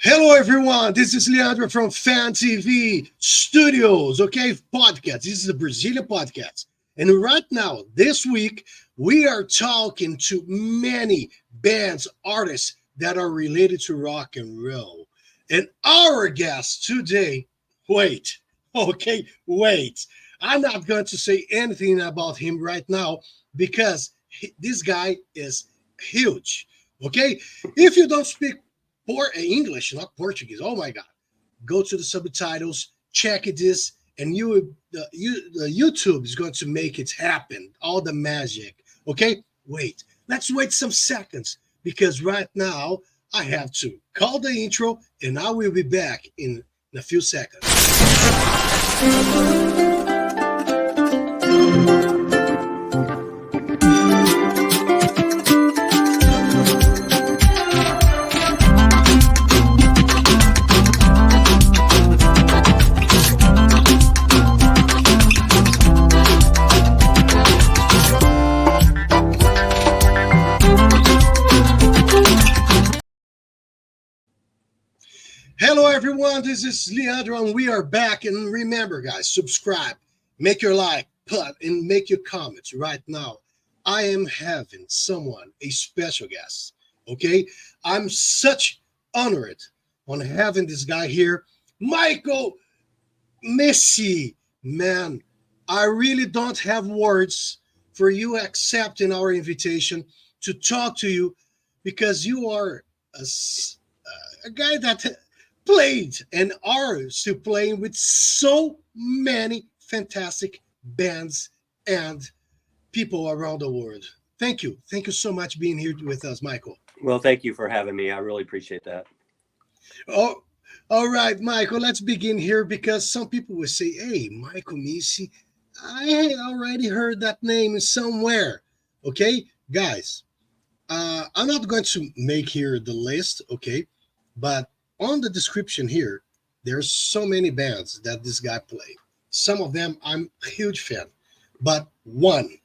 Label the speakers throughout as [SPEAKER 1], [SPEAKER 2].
[SPEAKER 1] Hello, everyone. This is Leandro from Fan TV Studios, okay? Podcast. This is a Brazilian podcast. And right now, this week, we are talking to many bands, artists that are related to rock and roll. And our guest today, wait, okay, wait. I'm not going to say anything about him right now because this guy is huge, okay? If you don't speak English, not Portuguese. Oh my God! Go to the subtitles, check it this, and the YouTube is going to make it happen. All the magic. Okay, wait. Let's wait some seconds because right now I have to call the intro, and I will be back in a few seconds. Hello, everyone. This is Leandro, and we are back. And remember, guys, subscribe, make your like, and make your comments right now. I am having a special guest. Okay, I'm such honored on having this guy here, Michael Mesey. Man, I really don't have words for you accepting our invitation to talk to you because you are a guy that played and are still playing with so many fantastic bands and people around the world. Thank you. Thank you so much being here with us, Michael.
[SPEAKER 2] Well, thank you for having me. I really appreciate that.
[SPEAKER 1] Oh, all right, Michael, let's begin here because some people will say, hey, Michael Mesey, I already heard that name somewhere. Okay, guys, I'm not going to make here the list, okay, but on the description here, there's so many bands that this guy played. Some of them I'm a huge fan, but one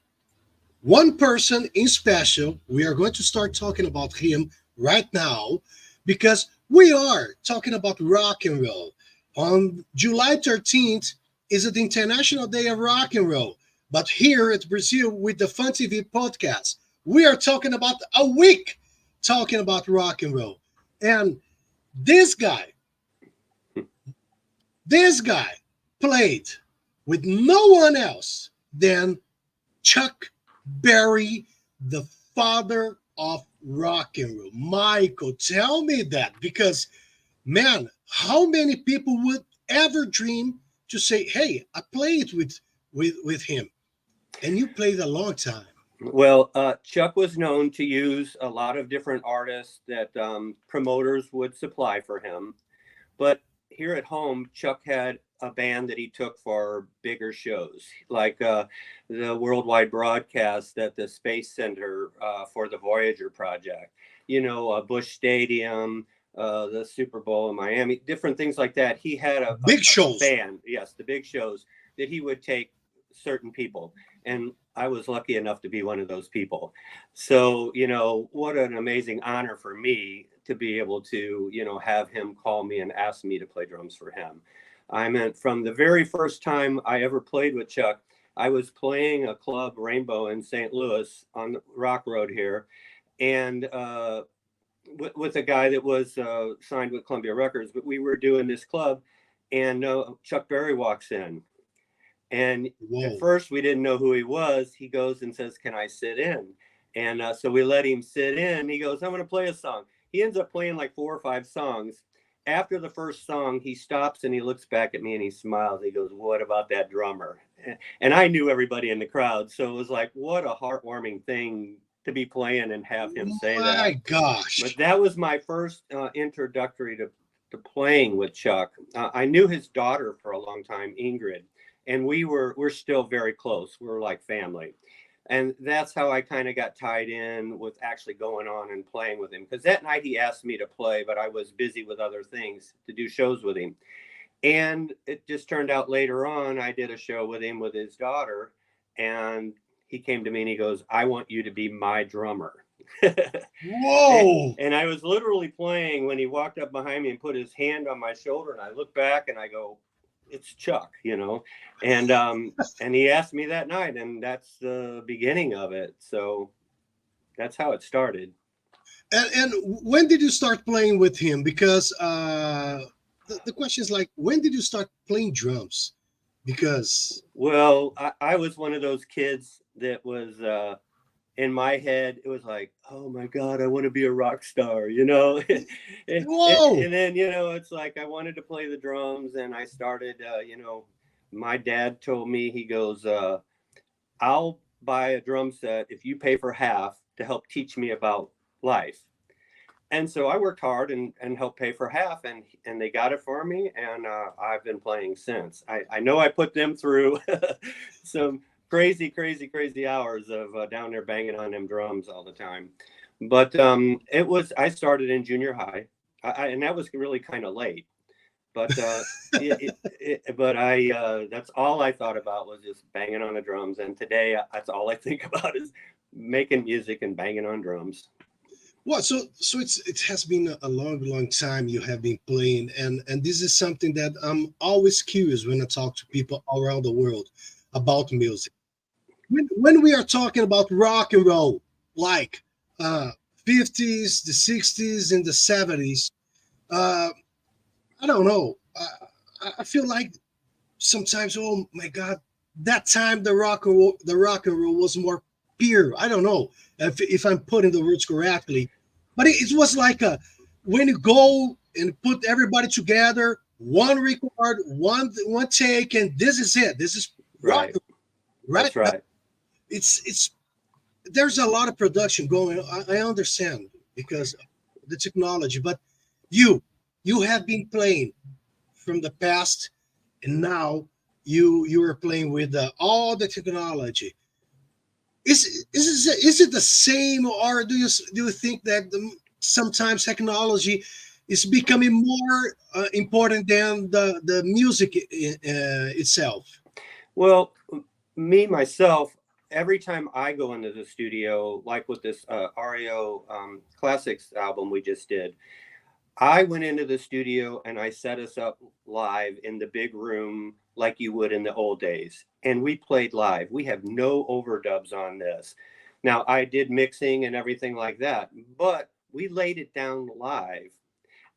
[SPEAKER 1] person in special, we are going to start talking about him right now because we are talking about rock and roll. On July 13th is the International Day of Rock and Roll, but here at Brazil with the Fun TV podcast, we are talking about a week talking about rock and roll. And this guy, this guy played with no one else than Chuck Berry, the father of rock and roll. Michael, tell me that because, man, how many people would ever dream to say, "Hey, I played with him," and you played a long time.
[SPEAKER 2] Well, Chuck was known to use a lot of different artists that promoters would supply for him. But here at home, Chuck had a band that he took for bigger shows, like the worldwide broadcast at the Space Center for the Voyager project, Bush Stadium, the Super Bowl in Miami, different things like that. He had
[SPEAKER 1] Big shows.
[SPEAKER 2] Band, yes, the big shows that he would take certain people. And I was lucky enough to be one of those people. So, what an amazing honor for me to be able to, have him call me and ask me to play drums for him. I meant from the very first time I ever played with Chuck, I was playing a club, Rainbow, in St. Louis on the Rock Road here. And with a guy that was signed with Columbia Records, but we were doing this club and Chuck Berry walks in. And
[SPEAKER 1] Whoa.
[SPEAKER 2] At first we didn't know who he was. He goes and says, "Can I sit in?" And so we let him sit in. He goes, "I'm going to play a song." He ends up playing like 4 or 5 songs. After the first song, he stops and he looks back at me and he smiles. He goes, "What about that drummer?" And I knew everybody in the crowd. So it was like, what a heartwarming thing to be playing and have him say that.
[SPEAKER 1] My gosh.
[SPEAKER 2] But that was my first introductory to playing with Chuck. I knew his daughter for a long time, Ingrid. And we're still very close. We're like family. And that's how I kind of got tied in with actually going on and playing with him. Because that night he asked me to play, but I was busy with other things to do shows with him. And it just turned out later on, I did a show with him with his daughter. And he came to me and he goes, "I want you to be my drummer."
[SPEAKER 1] Whoa!
[SPEAKER 2] And I was literally playing when he walked up behind me and put his hand on my shoulder, and I look back and I go, it's Chuck, and he asked me that night, and that's the beginning of it. So that's how it started.
[SPEAKER 1] And when did you start playing with him? Because the question is like, when did you start playing drums? Because
[SPEAKER 2] Well, I was one of those kids that was in my head, it was like, oh my God, I want to be a rock star, and
[SPEAKER 1] whoa,
[SPEAKER 2] then, it's like I wanted to play the drums, and I started, my dad told me, he goes, I'll buy a drum set if you pay for half to help teach me about life. And so I worked hard and helped pay for half, and they got it for me, and I've been playing since. I know I put them through some crazy hours of down there banging on them drums all the time. But I started in junior high, and that was really kind of late. But that's all I thought about was just banging on the drums. And today, that's all I think about is making music and banging on drums.
[SPEAKER 1] well, so it has been a long time you have been playing, and this is something that I'm always curious when I talk to people all around the world about music. When we are talking about rock and roll, like 50s, the 60s, and the 70s, uh, I don't know. I feel like sometimes, oh my God, that time the rock and roll was more pure. I don't know if I'm putting the words correctly, but it was like a when you go and put everybody together, one record, one take, and this is it. This is rock,
[SPEAKER 2] Right.
[SPEAKER 1] right?
[SPEAKER 2] That's right.
[SPEAKER 1] It's there's a lot of production going on. I understand because of the technology, but you you have been playing from the past, and now you are playing with all the technology. Is it the same, or do you think that sometimes technology is becoming more important than the music itself?
[SPEAKER 2] Well, me myself, every time I go into the studio, like with this REO Classics album we just did, I went into the studio and I set us up live in the big room like you would in the old days. And we played live. We have no overdubs on this. Now, I did mixing and everything like that, but we laid it down live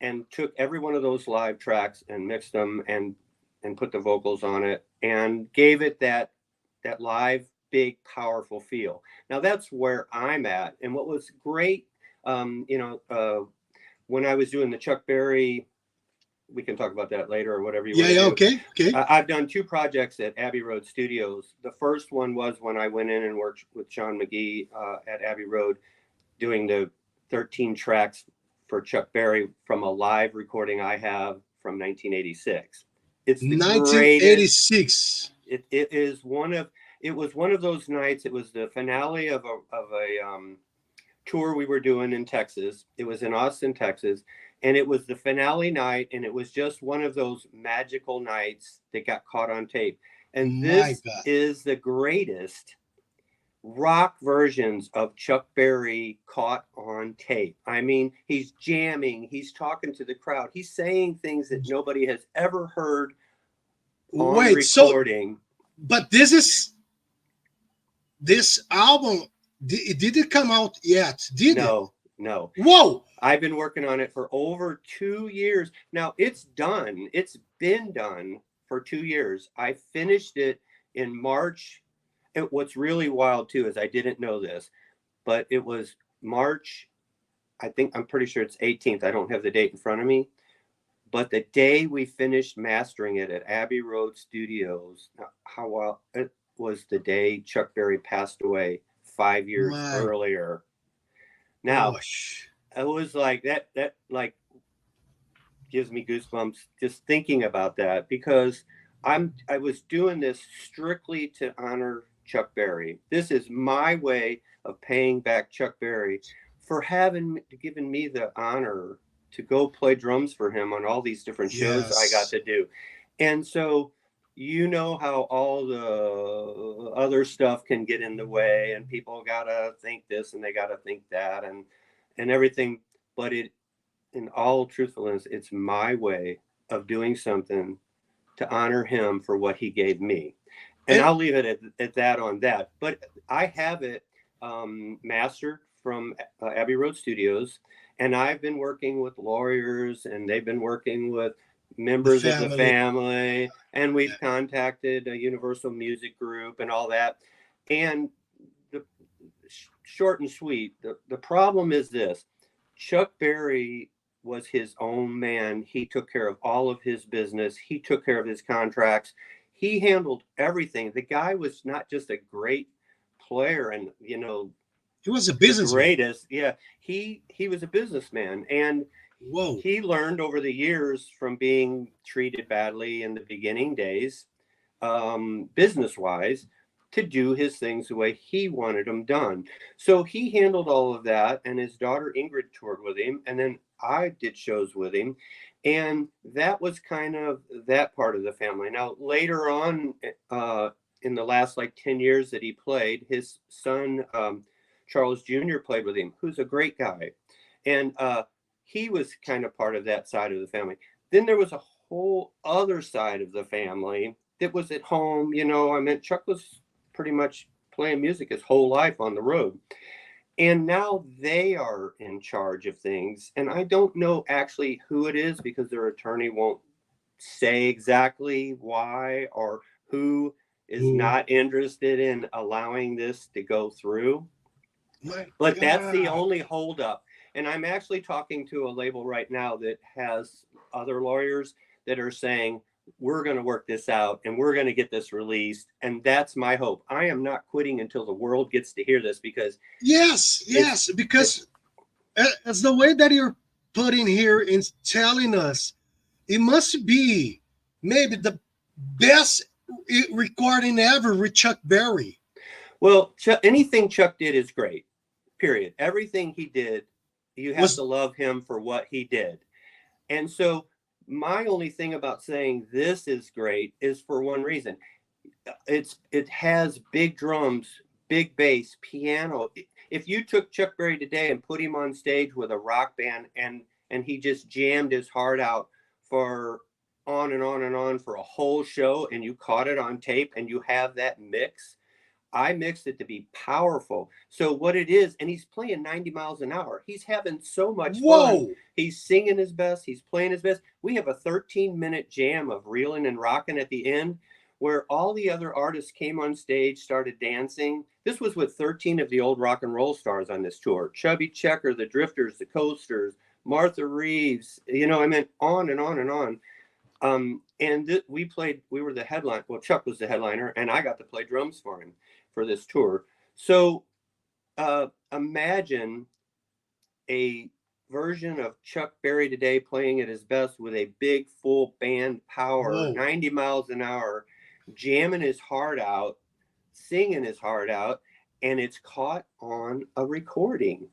[SPEAKER 2] and took every one of those live tracks and mixed them and put the vocals on it and gave it that live big powerful feel. Now that's where I'm at. And what was great, when I was doing the Chuck Berry, we can talk about that later or whatever you
[SPEAKER 1] Yeah,
[SPEAKER 2] want to
[SPEAKER 1] yeah,
[SPEAKER 2] do.
[SPEAKER 1] okay, okay.
[SPEAKER 2] I've done two projects at Abbey Road Studios. The first one was when I went in and worked with Sean McGee at Abbey Road, doing the 13 tracks for Chuck Berry from a live recording I have from 1986. It's the greatest.
[SPEAKER 1] 1986.
[SPEAKER 2] It was one of those nights. It was the finale of a tour we were doing in Texas. It was in Austin, Texas, and it was the finale night, and it was just one of those magical nights that got caught on tape. And
[SPEAKER 1] My
[SPEAKER 2] this
[SPEAKER 1] God.
[SPEAKER 2] is the greatest rock versions of Chuck Berry caught on tape. I mean, he's jamming, he's talking to the crowd, he's saying things that nobody has ever heard on
[SPEAKER 1] Wait, so
[SPEAKER 2] recording.
[SPEAKER 1] but this album did it come out yet? Did it?
[SPEAKER 2] No, no.
[SPEAKER 1] Whoa!
[SPEAKER 2] I've been working on it for over 2 years. Now it's done. It's been done for 2 years. I finished it in March. What's really wild too is I didn't know this, but it was March. I'm pretty sure it's 18th. I don't have the date in front of me. But the day we finished mastering it at Abbey Road Studios, how wild, it was the day Chuck Berry passed away 5 years
[SPEAKER 1] My
[SPEAKER 2] earlier. Now,
[SPEAKER 1] gosh.
[SPEAKER 2] it was like that like gives me goosebumps just thinking about that, because I was doing this strictly to honor Chuck Berry. This is my way of paying back Chuck Berry for having given me the honor to go play drums for him on all these different shows I got
[SPEAKER 1] Yes.
[SPEAKER 2] to do. And so you know how all the other stuff can get in the way, and people gotta think this and they gotta think that, and everything. But in all truthfulness, it's my way of doing something to honor him for what he gave me. And
[SPEAKER 1] And
[SPEAKER 2] I'll leave it at that on that. But I have it mastered from Abbey Road Studios, and I've been working with lawyers, and they've been working with
[SPEAKER 1] the
[SPEAKER 2] members of the
[SPEAKER 1] family.
[SPEAKER 2] family, and
[SPEAKER 1] Yeah.
[SPEAKER 2] we've contacted a Universal Music Group and all that. And the short and sweet, the problem is this: Chuck Berry was his own man. He took care of all of his business. He took care of his contracts. He handled everything. The guy was not just a great player and,
[SPEAKER 1] He was a
[SPEAKER 2] the
[SPEAKER 1] businessman.
[SPEAKER 2] greatest. Yeah, he was a businessman, and
[SPEAKER 1] Whoa.
[SPEAKER 2] he learned over the years from being treated badly in the beginning days, business wise, to do his things the way he wanted them done. So he handled all of that, and his daughter Ingrid toured with him, and then I did shows with him, and that was kind of that part of the family. Now later on, in the last like 10 years that he played, his son Charles Jr. played with him, who's a great guy, and he was kind of part of that side of the family. Then there was a whole other side of the family that was at home. I mean, Chuck was pretty much playing music his whole life on the road. And now they are in charge of things. And I don't know actually who it is, because their attorney won't say exactly why or who is
[SPEAKER 1] Ooh,
[SPEAKER 2] not interested in allowing this to go through.
[SPEAKER 1] my
[SPEAKER 2] But that's the
[SPEAKER 1] God.
[SPEAKER 2] only holdup. And I'm actually talking to a label right now that has other lawyers that are saying, we're going to work this out and we're going to get this released. And that's my hope. I am not quitting until the world gets to hear this, because
[SPEAKER 1] Yes,
[SPEAKER 2] it's,
[SPEAKER 1] yes,
[SPEAKER 2] it,
[SPEAKER 1] because as the way that you're putting here in telling us, it must be maybe the best recording ever with Chuck Berry.
[SPEAKER 2] well, anything Chuck did is great, period. Everything he did, you have to
[SPEAKER 1] Was
[SPEAKER 2] love him for what he did. And so my only thing about saying this is great is for one reason. It has big drums, big bass, piano. If you took Chuck Berry today and put him on stage with a rock band, and he just jammed his heart out for on and on and on for a whole show, and you caught it on tape and you have that mix, I mixed it to be powerful. So what it is, and he's playing 90 miles an hour. He's having so much fun.
[SPEAKER 1] whoa.
[SPEAKER 2] He's singing his best. He's playing his best. We have a 13-minute jam of reeling and rocking at the end, where all the other artists came on stage, started dancing. This was with 13 of the old rock and roll stars on this tour: Chubby Checker, the Drifters, the Coasters, Martha Reeves. I mean, on and on and on. We were the headline. Well, Chuck was the headliner, and I got to play drums for him for this tour. So imagine a version of Chuck Berry today playing at his best with a big full band power,
[SPEAKER 1] Whoa.
[SPEAKER 2] 90 miles an hour, jamming his heart out, singing his heart out, and it's caught on a recording.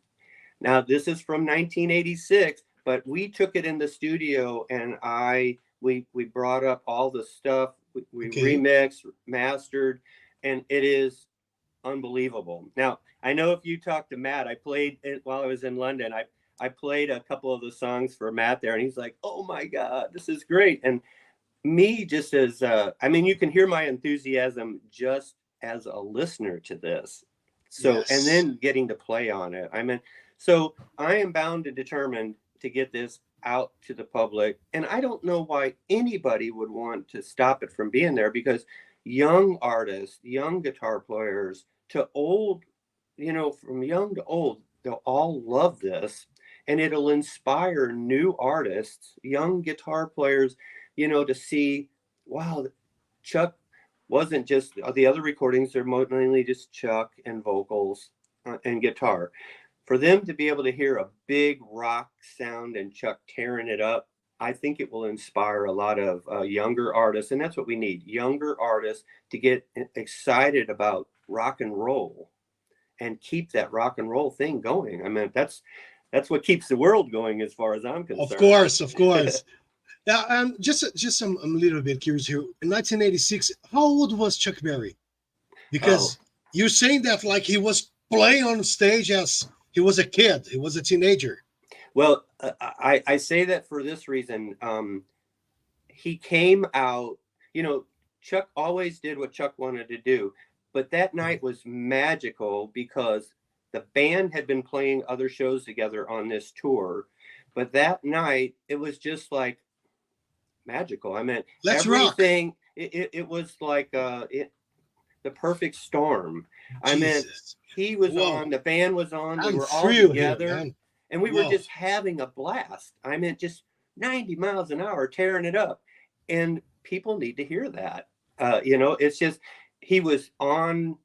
[SPEAKER 2] Now, this is from 1986, but we took it in the studio, and we brought up all the stuff, we
[SPEAKER 1] Okay.
[SPEAKER 2] remixed, mastered, and it is unbelievable. Now, I know if you talk to Matt, I played it while I was in London. I played a couple of the songs for Matt there, and he's like, "Oh my God, this is great!" And me, just as I mean, you can hear my enthusiasm just as a listener to this. So, and
[SPEAKER 1] Yes.
[SPEAKER 2] then getting to play on it. I mean, so I am bound and determined to get this out to the public. And I don't know why anybody would want to stop it from being there, because young artists, young guitar players to old, from young to old, they'll all love this. And it'll inspire new artists, young guitar players, to see, wow, Chuck wasn't just the other recordings are mainly just Chuck and vocals and guitar. For them to be able to hear a big rock sound and Chuck tearing it up, I think it will inspire a lot of younger artists, and that's what we need: younger artists to get excited about rock and roll and keep that rock and roll thing going. I mean, that's what keeps the world going, as far as I'm
[SPEAKER 1] Of
[SPEAKER 2] concerned.
[SPEAKER 1] course, of course. Yeah, I'm a little bit curious here. In 1986, how old was Chuck Berry?
[SPEAKER 2] Oh,
[SPEAKER 1] Because you're saying that like he was playing on stage as he was a kid, he was a teenager.
[SPEAKER 2] well, I say that for this reason. He came out, you know, Chuck always did what Chuck wanted to do, but that night was magical because the band had been playing other shows together on this tour, but that night it was just like magical. I mean,
[SPEAKER 1] Let's rock.
[SPEAKER 2] everything, it was like the perfect storm. I mean,
[SPEAKER 1] Jesus.
[SPEAKER 2] he was
[SPEAKER 1] Whoa.
[SPEAKER 2] on, the band was on, we
[SPEAKER 1] I'm
[SPEAKER 2] were all
[SPEAKER 1] thrilled here,
[SPEAKER 2] together,
[SPEAKER 1] man.
[SPEAKER 2] and we were
[SPEAKER 1] Whoa.
[SPEAKER 2] just having a blast. I mean, just 90 miles an hour tearing it up. And people need to hear that. It's just, he was on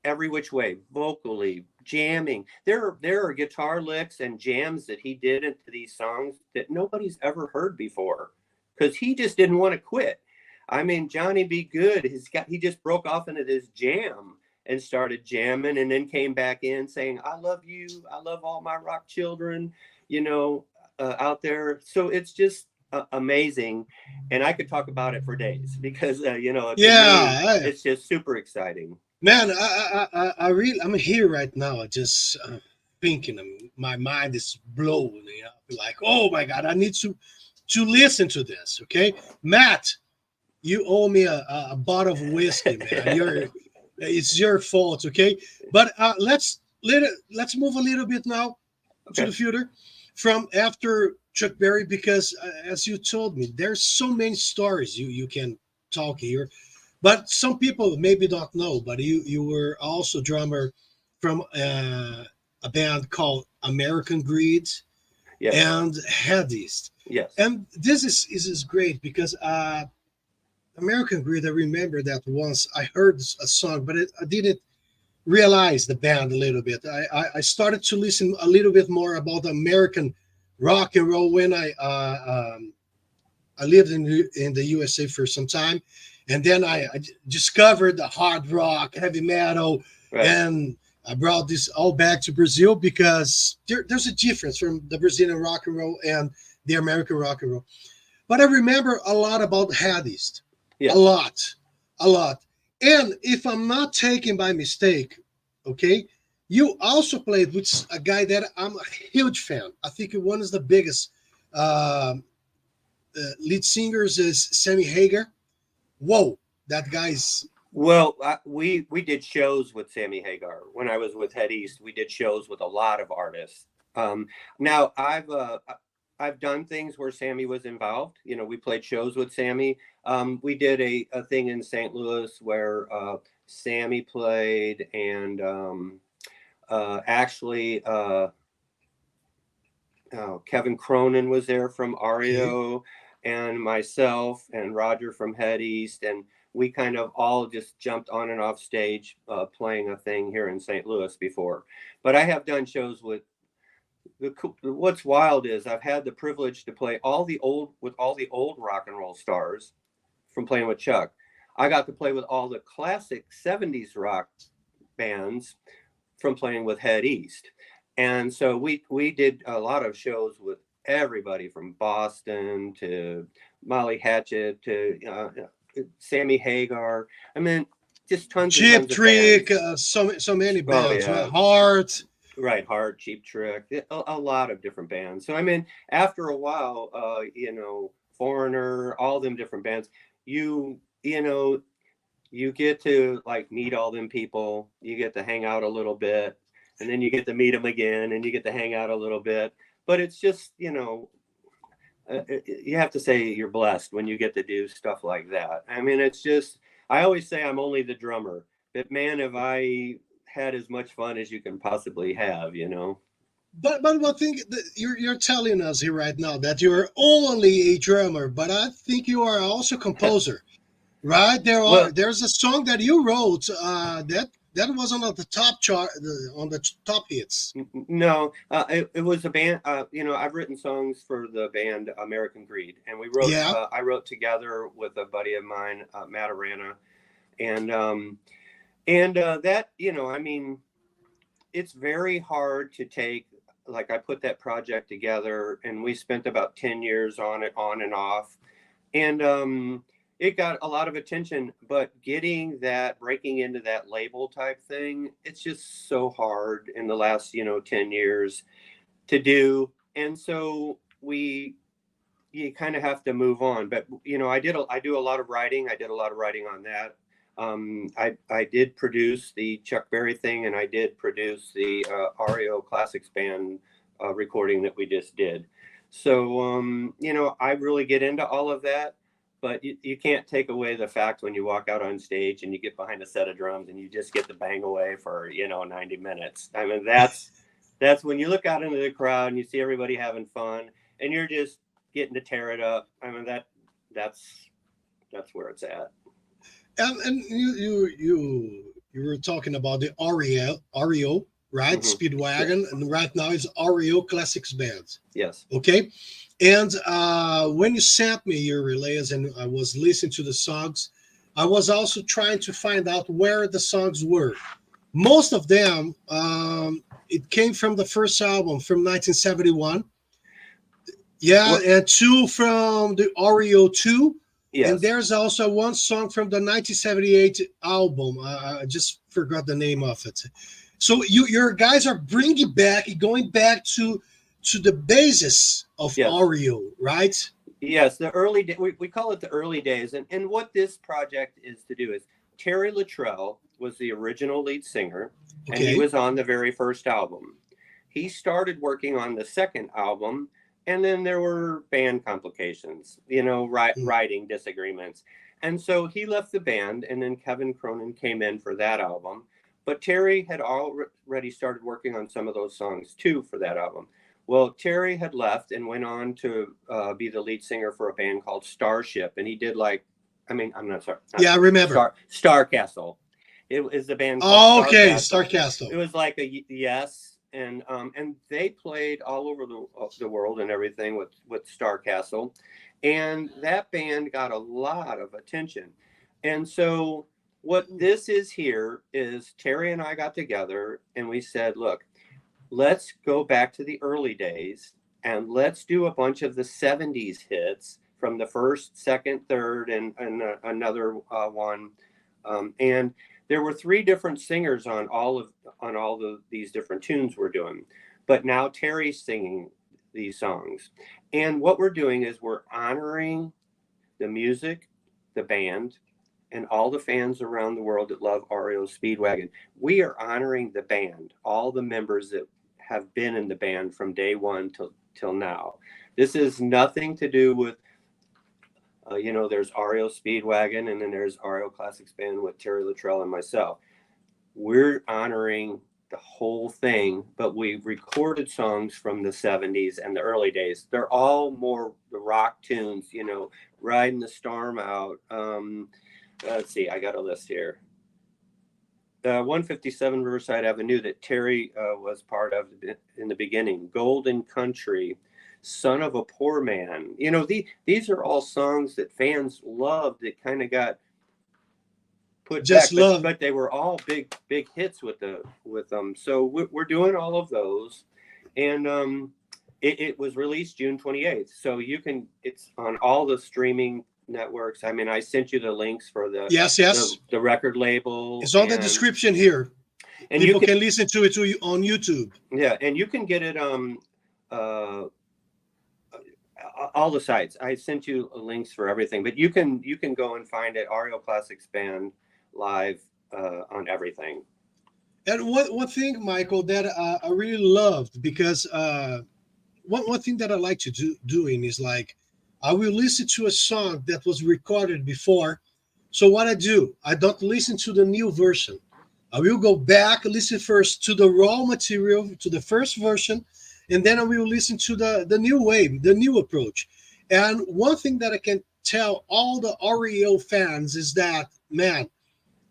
[SPEAKER 2] every which way, vocally, jamming. There are guitar licks and jams that he did into these songs that nobody's ever heard before because he just didn't want to quit. I mean, Johnny B. Good, he just broke off into this jam and started jamming and then came back in saying, I love you. I love all my rock children, out there. So it's just amazing. And I could talk about it for days because, to me,
[SPEAKER 1] Yeah,
[SPEAKER 2] it's just super exciting.
[SPEAKER 1] man. I really, I'm here right now. I just thinking. My mind is blown. Like, oh my god, I need to listen to this. Okay, Matt, you owe me a bottle of whiskey, man. It's your fault. Okay, but let's move a little bit now to
[SPEAKER 2] Okay.
[SPEAKER 1] the future from after Chuck Berry because as you told me, there's so many stories you can talk here. But some people maybe don't know, but you were also drummer from a band called American Greed
[SPEAKER 2] Yes.
[SPEAKER 1] and Head East.
[SPEAKER 2] Yes.
[SPEAKER 1] And this is great because American Greed, I remember that once I heard a song, but I didn't realize the band a little bit. I started to listen a little bit more about American rock and roll when I lived in the USA for some time, and then I discovered the hard rock, heavy metal,
[SPEAKER 2] Right.
[SPEAKER 1] and I brought this all back to Brazil because there's a difference from the Brazilian rock and roll and the American rock and roll. But I remember a lot about Head East, a
[SPEAKER 2] Yes.
[SPEAKER 1] lot, a lot. And if I'm not taken by mistake, okay, you also played with a guy that I'm a huge fan. I think one of the biggest uh, lead singers is Sammy Hagar. Whoa, that guy's
[SPEAKER 2] Well, we did shows with Sammy Hagar when I was with Head East. We did shows with a lot of artists. Now I've done things where Sammy was involved. We played shows with Sammy. We did a thing in St. Louis where Sammy played, and actually Kevin Cronin was there from
[SPEAKER 1] okay.
[SPEAKER 2] REO, and myself and Roger from Head East, and we kind of all just jumped on and off stage playing a thing here in St. Louis before. But I have done shows with what's wild is I've had the privilege to play all the old rock and roll stars from playing with Chuck. I got to play with all the classic 70s rock bands from playing with Head East. And so we did a lot of shows with everybody from Boston to Molly Hatchet to Sammy Hagar. I mean, just tons and
[SPEAKER 1] Cheap
[SPEAKER 2] tons of
[SPEAKER 1] Trick,
[SPEAKER 2] bands.
[SPEAKER 1] so many
[SPEAKER 2] Oh
[SPEAKER 1] bands, right?
[SPEAKER 2] yeah,
[SPEAKER 1] Heart.
[SPEAKER 2] right. Hard, Cheap Trick, a lot of different bands. So I mean, after a while, Foreigner, all them different bands, you know you get to like meet all them people. You get to hang out a little bit, and then you get to meet them again, and you get to hang out a little bit. But it's just, you have to say you're blessed when you get to do stuff like that. I mean, it's just, I always say I'm only the drummer, but man, have I had as much fun as you can possibly have.
[SPEAKER 1] But one thing that you're telling us here right now that you're only a drummer, but I think you are also composer, right?
[SPEAKER 2] Well,
[SPEAKER 1] There's a song that you wrote that was on the top chart, on the top hits.
[SPEAKER 2] no, it was a band. I've written songs for the band American Greed, and
[SPEAKER 1] Yeah,
[SPEAKER 2] I wrote together with a buddy of mine, Matt Arana, and that, I mean, it's very hard to take. Like I put that project together, and we spent about 10 years on it, on and off. And it got a lot of attention, but breaking into that label type thing, it's just so hard in the last, 10 years to do. And so you kind of have to move on. But, I do a lot of writing. I did a lot of writing on that. I did produce the Chuck Berry thing, and I did produce the REO Classics Band recording that we just did. So, I really get into all of that, but you can't take away the fact when you walk out on stage and you get behind a set of drums and you just get to bang away for, 90 minutes. I mean, that's when you look out into the crowd and you see everybody having fun and you're just getting to tear it up. I mean, that's where it's at.
[SPEAKER 1] And you were talking about the REO, right?
[SPEAKER 2] Mhm.
[SPEAKER 1] Speedwagon,
[SPEAKER 2] Yes.
[SPEAKER 1] and right now is REO Classics Band.
[SPEAKER 2] Yes.
[SPEAKER 1] Okay. And when you sent me your relays and I was listening to the songs, I was also trying to find out where the songs were. Most of them, it came from the first album from 1971. Yeah,
[SPEAKER 2] Well,
[SPEAKER 1] and two from the REO 2. And
[SPEAKER 2] yes.
[SPEAKER 1] there's also one song from the 1978 album. I just forgot the name of it. So your guys are going back to the basis of
[SPEAKER 2] Yes.
[SPEAKER 1] REO, right?
[SPEAKER 2] Yes, the early we call it the early days, and what this project is to do is Terry Luttrell was the original lead singer, and he
[SPEAKER 1] Okay.
[SPEAKER 2] was on the very first album. He started working on the second album, and then there were band complications, writing disagreements, and so he left the band, and then Kevin Cronin came in for that album. But Terry had already started working on some of those songs too for that album. Well, Terry had left and went on to be the lead singer for a band called Starship, and he did I'm not sorry.
[SPEAKER 1] Yeah, I remember.
[SPEAKER 2] Starcastle. It is the band called
[SPEAKER 1] Oh, okay,
[SPEAKER 2] Starcastle.
[SPEAKER 1] Starcastle.
[SPEAKER 2] It was like a Yes, and they played all over the world and everything with Starcastle, and that band got a lot of attention, and so what this is here is Terry and I got together and we said, look, let's go back to the early days and let's do a bunch of the 70s hits from the first, second, third, and another one. And there were three different singers on all these different tunes we're doing. But now Terry's singing these songs. And what we're doing is we're honoring the music, the band, and all the fans around the world that love REO Speedwagon. We are honoring the band, all the members that have been in the band from day one till now. This is nothing to do with, there's REO Speedwagon and then there's REO Classics Band with Terry Luttrell and myself. We're honoring the whole thing, but we recorded songs from the 70s and the early days. They're all more the rock tunes, Riding the Storm Out. Let's see, I got a list here. 157 Riverside Avenue that Terry was part of in the beginning. Golden Country, Son of a Poor Man. These are all songs that fans loved that kind of got put
[SPEAKER 1] Just
[SPEAKER 2] back, but they were all big hits with them. So we're doing all of those, and it was released June 28th. So it's on all the streaming networks. I mean, I sent you the links for the
[SPEAKER 1] Yes.
[SPEAKER 2] the record label.
[SPEAKER 1] It's on the description here.
[SPEAKER 2] And
[SPEAKER 1] people can listen to it on YouTube.
[SPEAKER 2] Yeah, and you can get it all the sites. I sent you links for everything, but you can go and find it. REO Classics Band live on everything.
[SPEAKER 1] And one thing, Michael, that I really loved, because one thing that I like to doing is like, I will listen to a song that was recorded before. So what I do, I don't listen to the new version. I will go back, listen first to the raw material, to the first version, and then I will listen to the new wave, the new approach. And one thing that I can tell all the REO fans is that, man,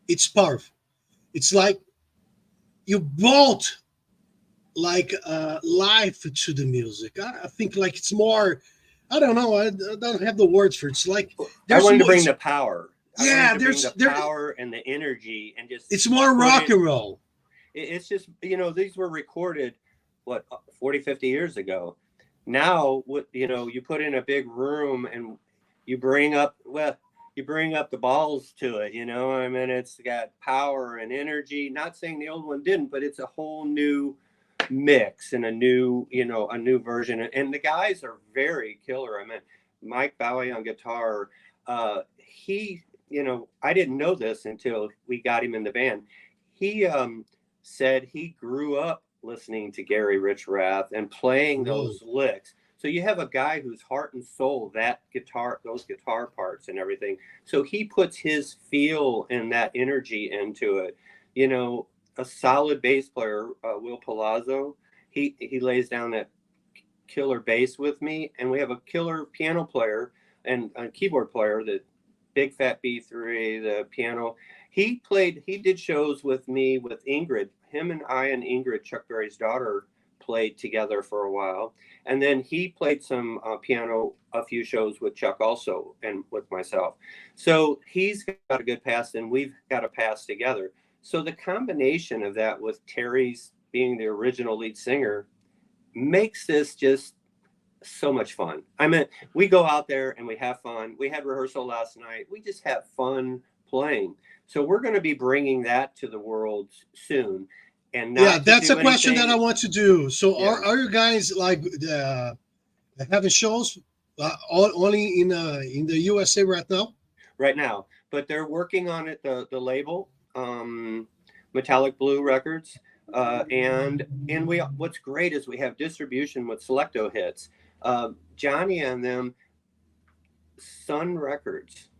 [SPEAKER 1] it's powerful. It's like you brought like life to the music. I think like it's more, I don't know, I don't have the words for it. It's like
[SPEAKER 2] I wanted to bring the power.
[SPEAKER 1] Yeah,
[SPEAKER 2] there's the power and the energy, and just
[SPEAKER 1] it's more rock and roll.
[SPEAKER 2] It's just, these were recorded 40, 50 years ago. Now, you put in a big room and you bring up, well, you bring up the balls to it, you know. I mean, it's got power and energy. Not saying the old one didn't, but it's a whole new mix and a new, you know, a new version. And the guys are very killer. I mean, Mike Bowie on guitar, he, you know, I didn't know this until we got him in the band. He said he grew up listening to Gary Richrath and playing those licks. So you have a guy whose heart and soul, that guitar, those guitar parts and everything. So he puts his feel and that energy into it. You know, a solid bass player, Will Palazzo, he lays down that killer bass with me, and we have a killer piano player and a keyboard player, the Big Fat B3, the piano. He did shows with me with Ingrid. Him and I and Ingrid, Chuck Berry's daughter, played together for a while. And then he played some piano, a few shows with Chuck also, and with myself. So he's got a good past, and we've got a past together. So the combination of that with Terry's being the original lead singer makes this just so much fun. I mean, we go out there and we have fun. We had rehearsal last night. We just have fun playing. So we're going to be bringing that to the world soon. And
[SPEAKER 1] yeah, that's a question that I want to do. So
[SPEAKER 2] Yeah.
[SPEAKER 1] are you guys like having shows only in the USA right now?
[SPEAKER 2] Right now, but they're working on it. The label, Metallic Blue Records, and we. What's great is we have distribution with Selecto Hits. Johnny and them, Sun Records.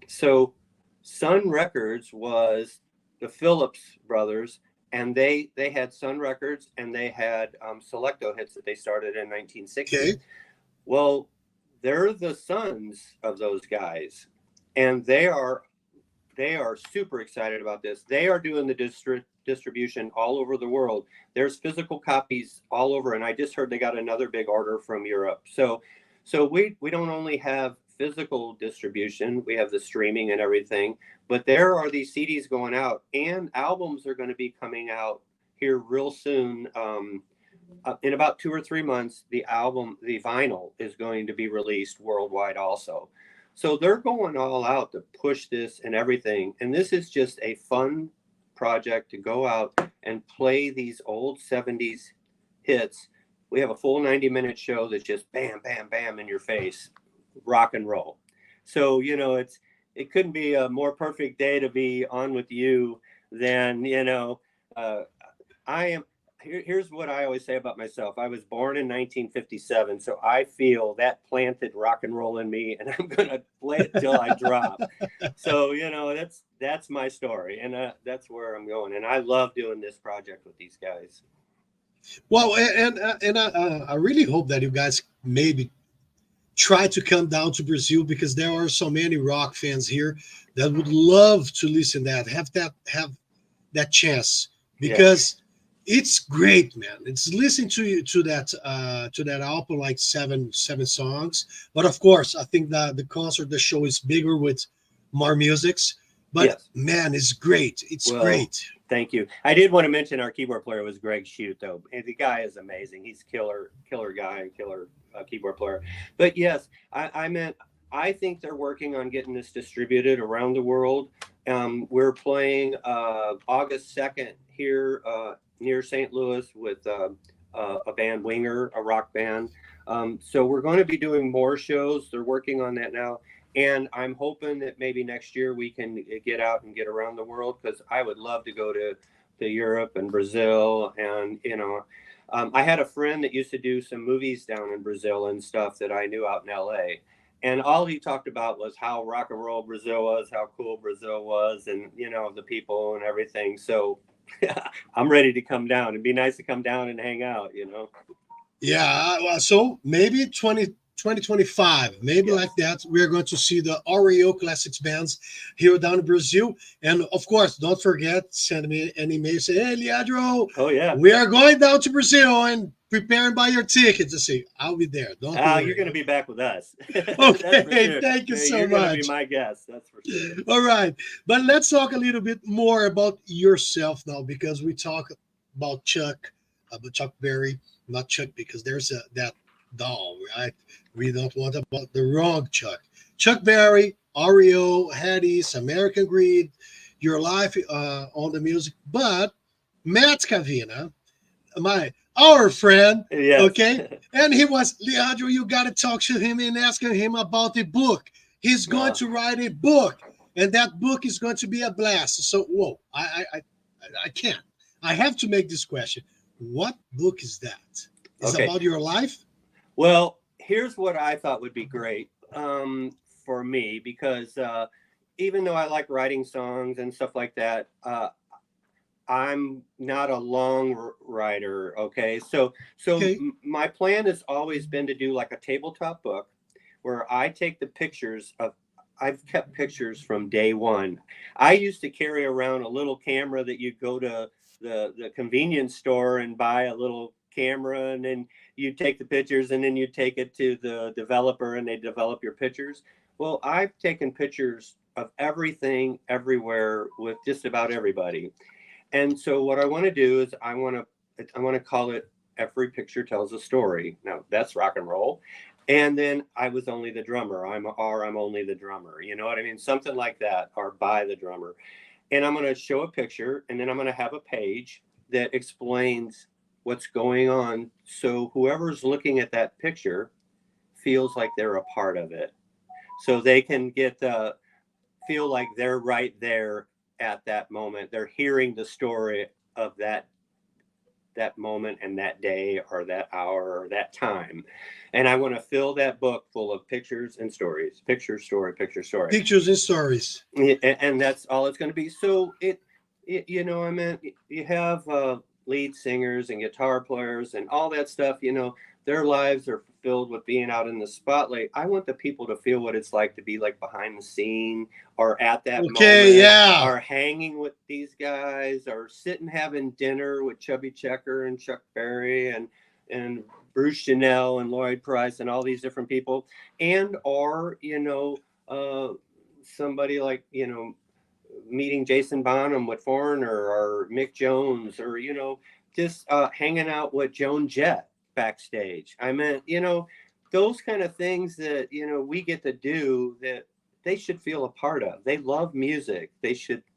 [SPEAKER 2] So Sun Records was the Phillips brothers, and they had Sun Records, and they had Selecto Hits that they started in 1960.
[SPEAKER 1] Okay.
[SPEAKER 2] Well, they're the sons of those guys, and they are super excited about this. They are doing the distribution all over the world. There's physical copies all over, and I just heard they got another big order from Europe. So we don't only have physical distribution, we have the streaming and everything, but there are these CDs going out, and albums are going to be coming out here real soon. In about 2 or 3 months, the vinyl is going to be released worldwide also. So they're going all out to push this and everything. And this is just a fun project to go out and play these old 70s hits. We have a full 90-minute show that's just bam, bam, bam in your face, rock and roll. So, you know, it couldn't be a more perfect day to be on with you than, you know, here's what I always say about myself. I was born in 1957, so I feel that planted rock and roll in me, and I'm going to play it till I drop. So, you know, that's my story, and that's where I'm going. And I love doing this project with these guys.
[SPEAKER 1] Well, and I really hope that you guys maybe try to come down to Brazil, because there are so many rock fans here that would love to listen to that, have that chance, because it's great, man. It's listening to that album, like seven songs. But of course, I think that the show is bigger with more musics. But man, it's great. It's great.
[SPEAKER 2] Thank you. I did want to mention our keyboard player was Greg Shute, though. And the guy is amazing. He's killer guy and killer keyboard player. But yes, I think they're working on getting this distributed around the world. We're playing August 2nd here near St. Louis with a band, Winger, a rock band. So we're going to be doing more shows. They're working on that now. And I'm hoping that maybe next year we can get out and get around the world, because I would love to go to Europe and Brazil. And, you know, I had a friend that used to do some movies down in Brazil and stuff that I knew out in LA. And all he talked about was how rock and roll Brazil was, how cool Brazil was, and, you know, the people and everything. So I'm ready to come down. It'd be nice to come down and hang out, you know?
[SPEAKER 1] Yeah. So maybe 2025, maybe like that, we're going to see the Oreo Classics bands here down in Brazil. And of course, don't forget, send me an email, say, hey, Leandro, we are going down to Brazil and preparing by your ticket to see. I'll be there. Don't worry.
[SPEAKER 2] You're going to be back with us.
[SPEAKER 1] Okay, sure. Thank you so
[SPEAKER 2] you're
[SPEAKER 1] much.
[SPEAKER 2] You're going to be my guest, that's for sure.
[SPEAKER 1] All right, but let's talk a little bit more about yourself now, because we talk about Chuck Berry, not Chuck, because there's that doll, right? We don't want about the wrong Chuck. Chuck Berry, REO, Hattie's, American Greed, Your Life on the Music. But Matt Cavina, our friend,
[SPEAKER 2] Yes.
[SPEAKER 1] okay, and he was, Leandro, you got to talk to him and ask him about the book. He's going to write a book, and that book is going to be a blast. So, whoa, I can't. I have to make this question. What book is that? Is it
[SPEAKER 2] Okay.
[SPEAKER 1] about your life?
[SPEAKER 2] Well, here's what I thought would be great for me, because even though I like writing songs and stuff like that, I'm not a long writer. Okay. So
[SPEAKER 1] Okay.
[SPEAKER 2] my plan has always been to do like a tabletop book where I take the pictures of, I've kept pictures from day one. I used to carry around a little camera that you'd go to the convenience store and buy a little camera, and then you take the pictures, and then you take it to the developer and they develop your pictures. Well, I've taken pictures of everything everywhere with just about everybody. And so what I want to do is I want to call it Every Picture Tells a Story. Now that's rock and roll. And then I was only the drummer. I'm only the drummer. You know what I mean? Something like that, or by the drummer. And I'm going to show a picture, and then I'm going to have a page that explains what's going on. So whoever's looking at that picture feels like they're a part of it. So they can feel like they're right there at that moment. They're hearing the story of that moment and that day or that hour or that time. And I want to fill that book full of pictures and stories. Picture, story, picture, story.
[SPEAKER 1] Pictures and stories.
[SPEAKER 2] And that's all it's going to be. So it you know, I mean, you have lead singers and guitar players and all that stuff, you know, their lives are filled with being out in the spotlight. I want the people to feel what it's like to be like behind the scene, or at that
[SPEAKER 1] Okay,
[SPEAKER 2] moment,
[SPEAKER 1] yeah.
[SPEAKER 2] or hanging with these guys, or sitting having dinner with Chubby Checker and Chuck Berry and Bruce Chanel and Lloyd Price and all these different people, and or you know, somebody like, you know, meeting Jason Bonham with Foreigner, or Mick Jones, or you know, just hanging out with Joan Jett backstage. I mean, you know, those kind of things that, you know, we get to do that they should feel a part of. They love music.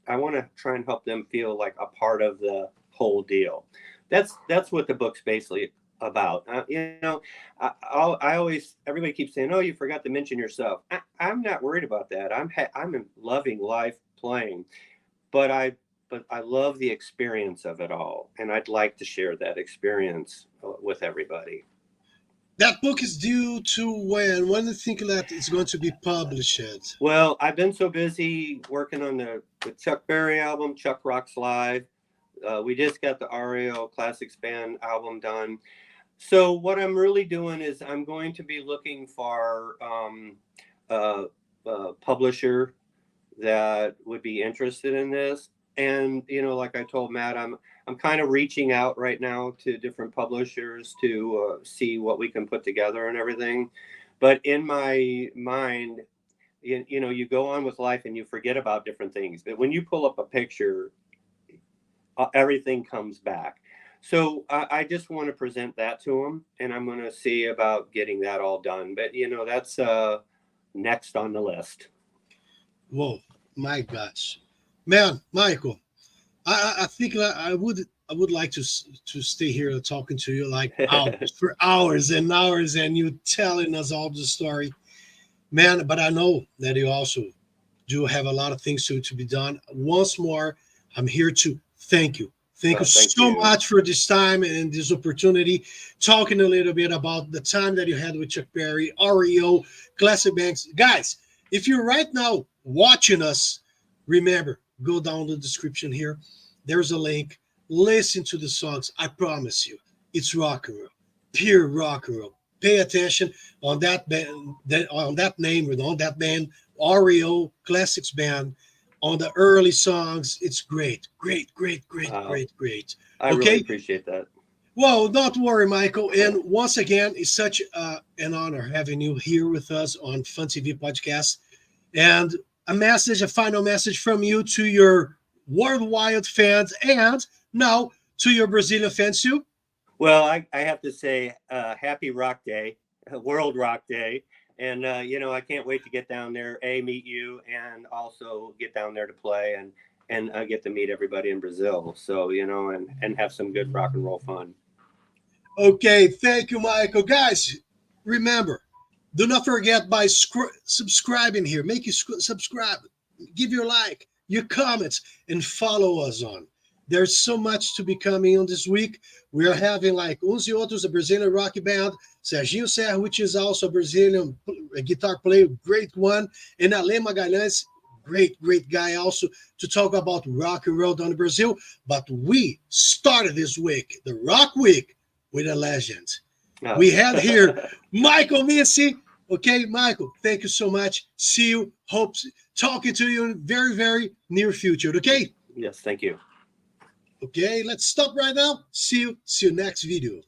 [SPEAKER 2] I want to try and help them feel like a part of the whole deal. That's what the book's basically about. You know, I always, everybody keeps saying, "Oh, you forgot to mention yourself." I'm not worried about that. I'm loving life playing, but I love the experience of it all, and I'd like to share that experience with everybody.
[SPEAKER 1] That book is due to when? When do you think that it's going to be published?
[SPEAKER 2] Well, I've been so busy working on the Chuck Berry album, Chuck Rocks Live. We just got the REO Classics Band album done. So what I'm really doing is I'm going to be looking for a publisher that would be interested in this. And, you know, like I told Matt, I'm kind of reaching out right now to different publishers to see what we can put together and everything. But in my mind, you know, you go on with life and you forget about different things. But when you pull up a picture, everything comes back. So I just want to present that to them, and I'm going to see about getting that all done. But, you know, that's next on the list.
[SPEAKER 1] Whoa, my gosh, man, Michael, I think I would like to stay here talking to you like hours for hours and hours, and you telling us all the story, man. But I know that you also do have a lot of things to be done. Once more, I'm here to thank you. Thank you
[SPEAKER 2] Thank
[SPEAKER 1] so
[SPEAKER 2] you.
[SPEAKER 1] much for this time and this opportunity, talking a little bit about the time that you had with Chuck Berry, REO, Classic Banks. Guys, if you're right now watching us, remember, go down the description here. There's a link. Listen to the songs. I promise you, it's rock and roll, pure rock and roll. Pay attention on that band, on that name, or on that band, REO Classics Band, on the early songs. It's great, great, great, great, great, great.
[SPEAKER 2] I really appreciate that.
[SPEAKER 1] Well, don't worry, Michael. And once again, it's such an honor having you here with us on Fun TV Podcast. And a final message from you to your worldwide fans, and now to your Brazilian fans too.
[SPEAKER 2] Well, I have to say, happy Rock Day, World Rock Day. And I can't wait to get down there, meet you, and also get down there to play and get to meet everybody in Brazil. So, and have some good rock and roll fun.
[SPEAKER 1] Okay, thank you, Michael. Guys, remember, do not forget by subscribing here. Make you subscribe, give your like, your comments, and follow us on. There's so much to be coming on this week. We are having like Uns e Outros, a Brazilian rock band, Serginho Serra, which is also a Brazilian guitar player, great one, and Ale Magalhães, great guy also, to talk about rock and roll down in Brazil. But we started this week, the Rock Week, with a legend. Oh. We have here Michael Mesey. Okay, Michael, thank you so much. See you. Hope talking to you in very, very near future. Okay?
[SPEAKER 2] Yes, thank you.
[SPEAKER 1] Okay, let's stop right now. See you next video.